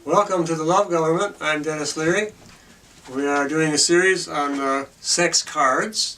Welcome to the Love Government. I'm Dennis Leary. We are doing a series on sex cards.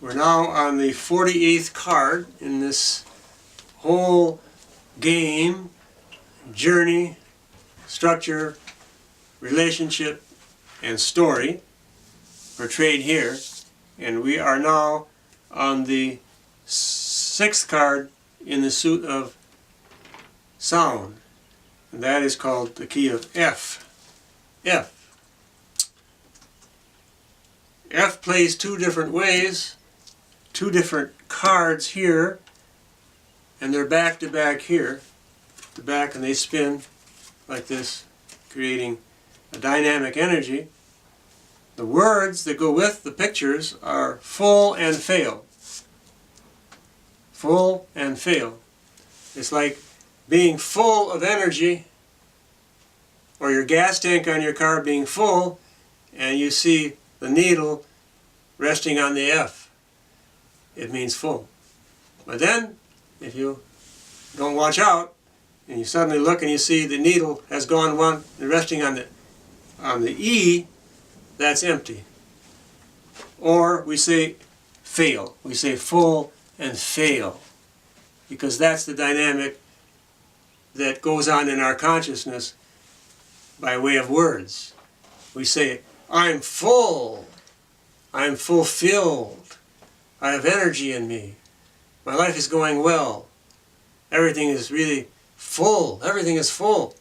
We're now on the 48th card in this whole game, journey, structure, relationship, and story portrayed here. And we are now on the 6th card in the suit of sound. And that is called the key of F. F. F plays two different ways, two different cards here, and they're back to back here, the back, and they spin like this, creating a dynamic energy. The words that go with the pictures are full and fail. Full and fail. It's like being full of energy, or your gas tank on your car being full, and you see the needle resting on the F. It means full. But then, if you don't watch out, and you suddenly look and you see the needle has gone one and resting on the E, that's empty. Or we say fail. We say full and fail, because that's the dynamic that goes on in our consciousness by way of words. We say, I'm full, I'm fulfilled, I have energy in me, my life is going well, everything is really full, everything is full.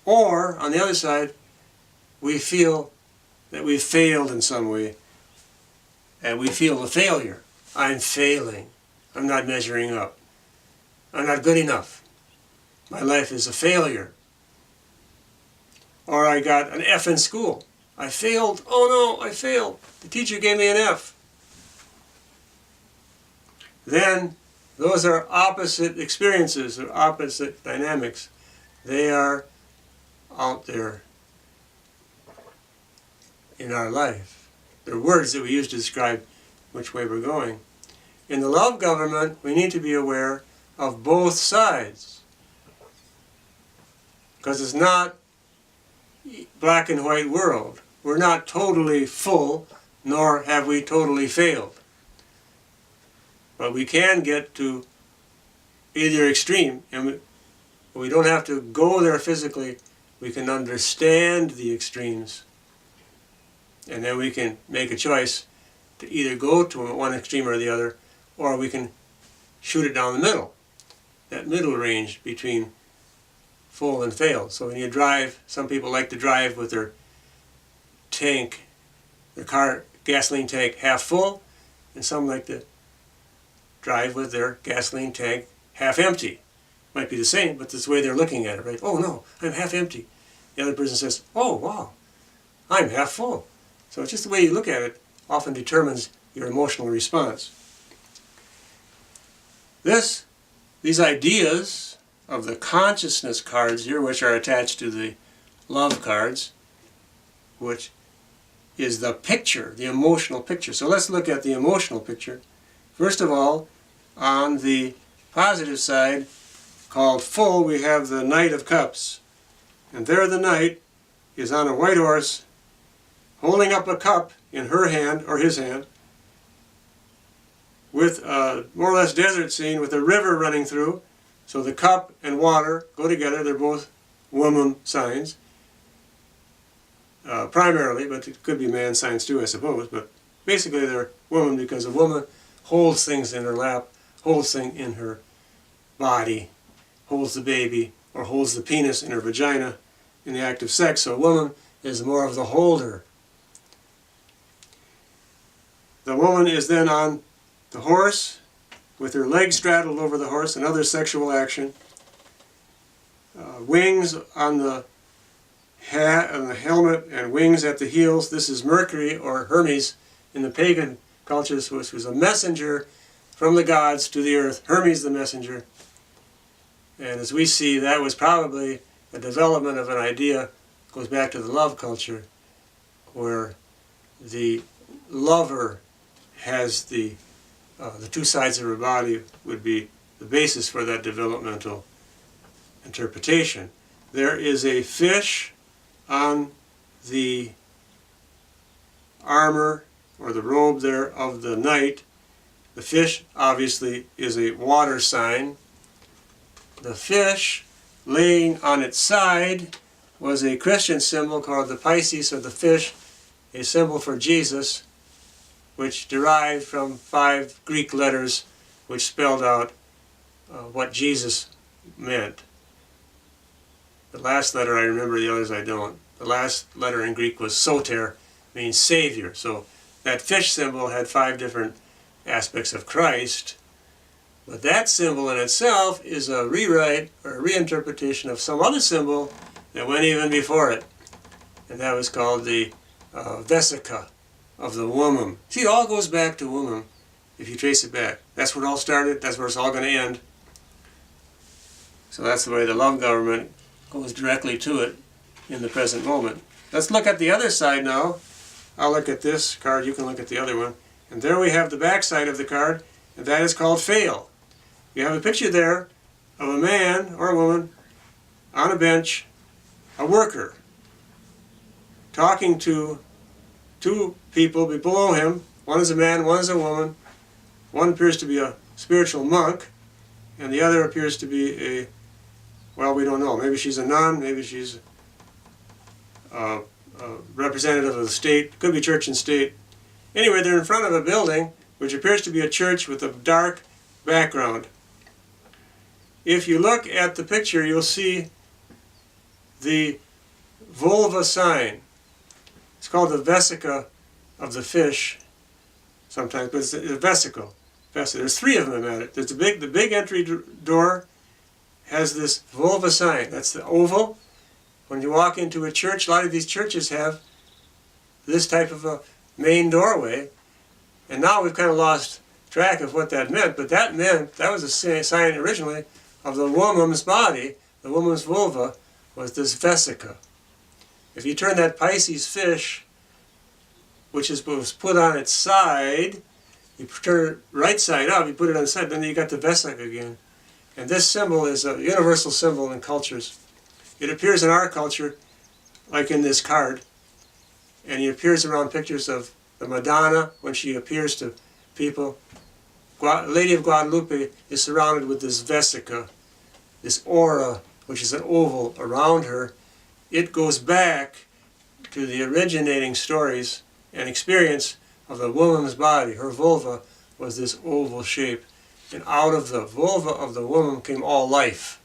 Or, on the other side, we feel that we've failed in some way, and we feel the failure. I'm failing, I'm not measuring up. I'm not good enough. My life is a failure. Or I got an F in school. I failed. Oh no, I failed. The teacher gave me an F. Then those are opposite experiences or opposite dynamics. They are out there in our life. They're words that we use to describe which way we're going. In the love government, we need to be aware of both sides, because it's not black and white world. We're not totally full, nor have we totally failed, but we can get to either extreme, and we don't have to go there physically. We can understand the extremes, and then we can make a choice to either go to one extreme or the other, or we can shoot it down the middle. That middle range between full and fail. So when you drive, some people like to drive with their tank, their car gasoline tank half full, and some like to drive with their gasoline tank half empty. Might be the same, but that's the way they're looking at it, right? Oh no, I'm half empty. The other person says, oh wow, I'm half full. So it's just the way you look at it often determines your emotional response. These ideas of the consciousness cards here, which are attached to the love cards, which is the picture, the emotional picture. So let's look at the emotional picture. First of all, on the positive side, called full, we have the Knight of Cups. And there the Knight is on a white horse, holding up a cup in her hand, or his hand, with a more or less desert scene with a river running through. So the cup and water go together. They're both woman signs, primarily, but it could be man signs too, I suppose. But basically they're woman, because a woman holds things in her lap, holds things in her body, holds the baby, or holds the penis in her vagina in the act of sex. So a woman is more of the holder. The woman is then on the horse, with her legs straddled over the horse, another sexual action. Wings on the hat and the helmet, and wings at the heels. This is Mercury, or Hermes, in the pagan cultures, which was a messenger from the gods to the earth. Hermes the messenger. And as we see, that was probably a development of an idea, goes back to the love culture, where the lover has the two sides of her body would be the basis for that developmental interpretation. There is a fish on the armor or the robe there of the knight. The fish obviously is a water sign. The fish laying on its side was a Christian symbol called the Pisces, or the fish, a symbol for Jesus, which derived from 5 Greek letters which spelled out what Jesus meant. The last letter I remember, the others I don't. The last letter in Greek was soter, means Savior. So that fish symbol had 5 different aspects of Christ. But that symbol in itself is a rewrite or a reinterpretation of some other symbol that went even before it. And that was called the vesica of the womb. See, it all goes back to womb if you trace it back. That's where it all started. That's where it's all going to end. So that's the way the love government goes directly to it in the present moment. Let's look at the other side now. I'll look at this card. You can look at the other one. And there we have the back side of the card, and that is called fail. You have a picture there of a man or a woman on a bench, a worker, talking to 2 people below him. One is a man, one is a woman. One appears to be a spiritual monk, and the other appears to be a, well, we don't know. Maybe she's a nun, maybe she's a representative of the state. Could be church and state. Anyway, they're in front of a building which appears to be a church with a dark background. If you look at the picture, you'll see the vulva sign. It's called the vesica of the fish sometimes, but it's a vesicle. There's 3 of them at it. There's the big entry door has this vulva sign. That's the oval. When you walk into a church, a lot of these churches have this type of a main doorway. And now we've kind of lost track of what that meant, but that was a sign originally of the woman's body. The woman's vulva was this vesica. If you turn that Pisces fish, which was put on its side, you turn it right side up, you put it on the side, then you got the vesica again. And this symbol is a universal symbol in cultures. It appears in our culture, like in this card, and it appears around pictures of the Madonna when she appears to people. Lady of Guadalupe is surrounded with this vesica, this aura, which is an oval around her. It goes back to the originating stories and experience of the woman's body. Her vulva was this oval shape, and out of the vulva of the woman came all life,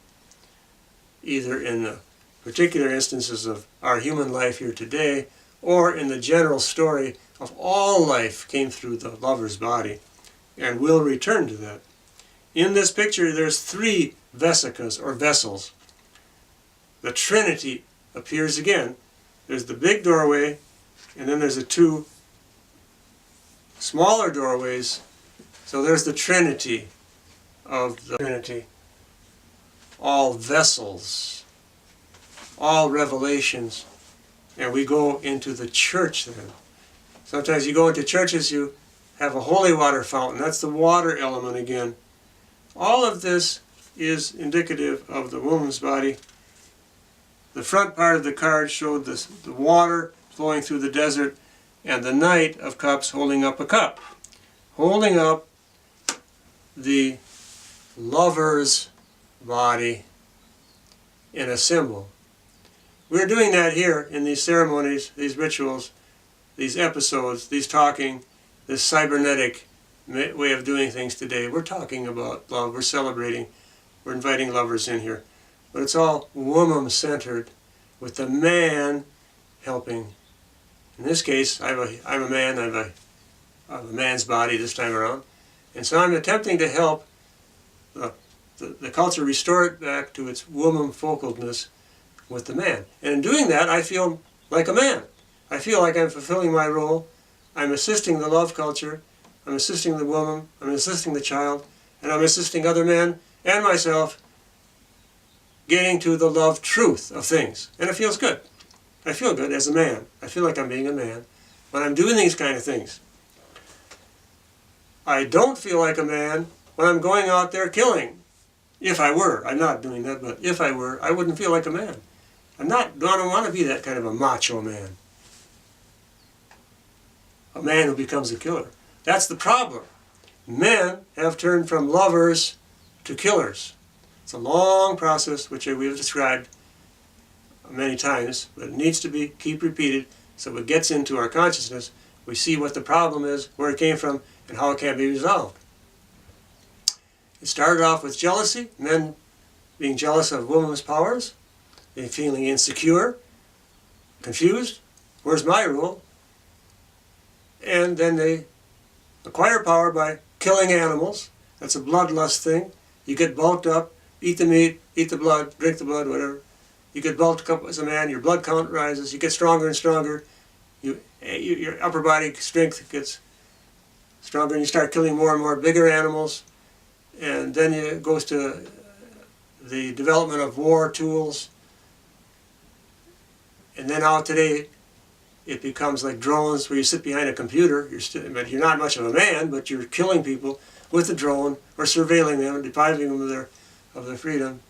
either in the particular instances of our human life here today, or in the general story of all life came through the lover's body, and we'll return to that. In this picture, there's 3 vesicas, or vessels. The Trinity appears again. There's the big doorway, and then there's the 2 smaller doorways. So there's the Trinity of the Trinity. All vessels, all revelations, and we go into the church then. Sometimes you go into churches, you have a holy water fountain. That's the water element again. All of this is indicative of the woman's body. The front part of the card showed the water flowing through the desert, and the Knight of Cups holding up a cup, holding up the lover's body in a symbol. We're doing that here in these ceremonies, these rituals, these episodes, these talking, this cybernetic way of doing things today. We're talking about love, we're celebrating, we're inviting lovers in here. But it's all woman-centered, with the man helping. In this case, I'm a man, I have a man's body this time around. And so I'm attempting to help the culture restore it back to its woman-focaledness with the man. And in doing that, I feel like a man. I feel like I'm fulfilling my role. I'm assisting the love culture. I'm assisting the woman. I'm assisting the child. And I'm assisting other men and myself getting to the love truth of things. And it feels good. I feel good as a man. I feel like I'm being a man when I'm doing these kind of things. I don't feel like a man when I'm going out there killing If I were, I'm not doing that, but if I were, I wouldn't feel like a man. I don't want to be that kind of a macho man. A man who becomes a killer. That's the problem. Men have turned from lovers to killers. It's a long process, which we have described many times, but it needs to be keep repeated so it gets into our consciousness. We see what the problem is, where it came from, and how it can be resolved. It started off with jealousy, men being jealous of women's powers, and feeling insecure, confused. Where's my rule? And then they acquire power by killing animals. That's a bloodlust thing. You get bulked up, eat the meat, eat the blood, drink the blood, whatever. You get bulked up as a man, your blood count rises, you get stronger and stronger. Your upper body strength gets stronger, and you start killing more and more bigger animals. And then it goes to the development of war tools. And then out today, it becomes like drones where you sit behind a computer, but you're not much of a man, but you're killing people with the drone or surveilling them and depriving them of their freedom.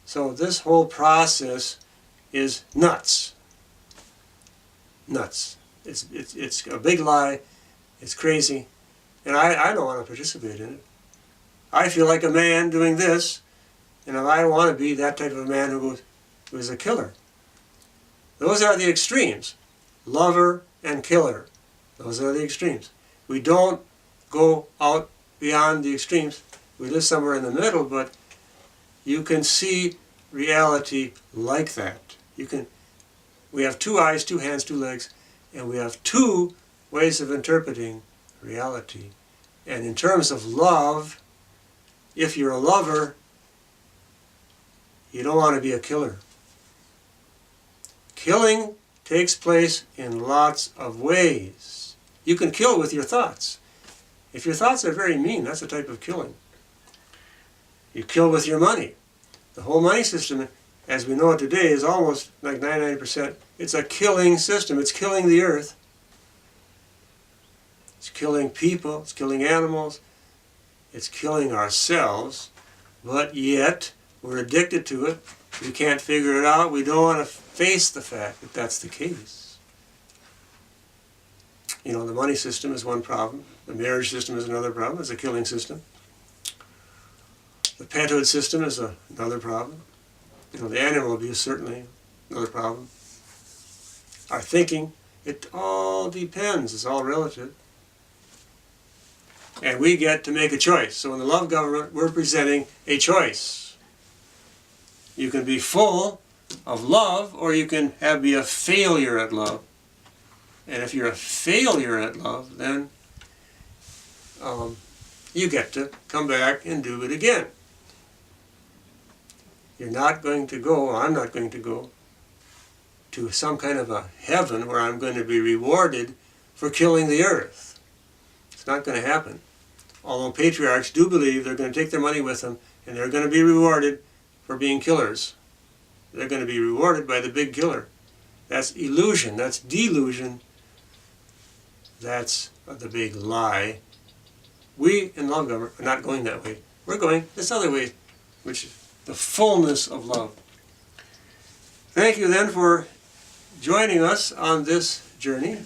So this whole process is nuts. Nuts. It's a big lie. It's crazy. And I don't want to participate in it. I feel like a man doing this, and I don't want to be that type of a man who is a killer. Those are the extremes. Lover and killer. Those are the extremes. We don't go out beyond the extremes. We live somewhere in the middle, but you can see reality like that. We have two eyes, two hands, two legs, and we have two ways of interpreting reality. And in terms of love, if you're a lover, you don't want to be a killer. Killing takes place in lots of ways. You can kill with your thoughts. If your thoughts are very mean, that's a type of killing. You kill with your money. The whole money system, as we know it today, is almost like 99%. It's a killing system. It's killing the earth. It's killing people. It's killing animals. It's killing ourselves. But yet, we're addicted to it. We can't figure it out. We don't want to face the fact that that's the case. You know, the money system is one problem. The marriage system is another problem. It's a killing system. The pethood system is another problem. You know, the animal abuse, certainly, another problem. Our thinking, it all depends. It's all relative. And we get to make a choice. So in the love government, we're presenting a choice. You can be full of love, or you can be a failure at love. And if you're a failure at love, then you get to come back and do it again. You're not going to go, I'm not going to go, to some kind of a heaven where I'm going to be rewarded for killing the earth. It's not going to happen. Although patriarchs do believe they're going to take their money with them, and they're going to be rewarded for being killers. They're going to be rewarded by the big killer. That's illusion. That's delusion. That's the big lie. We in love government are not going that way. We're going this other way, which is the fullness of love. Thank you then for joining us on this journey.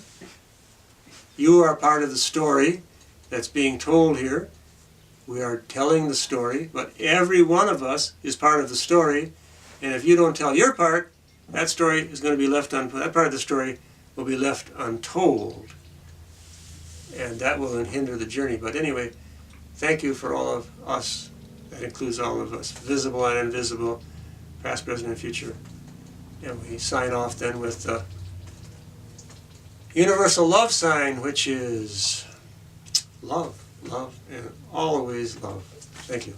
You are part of the story that's being told here. We are telling the story, but every one of us is part of the story. And if you don't tell your part, that story is going to be left untold. That part of the story will be left untold. And that will hinder the journey. But anyway, thank you for all of us. That includes all of us, visible and invisible, past, present, and future. And we sign off then with the universal love sign, which is love, love, and always love. Thank you.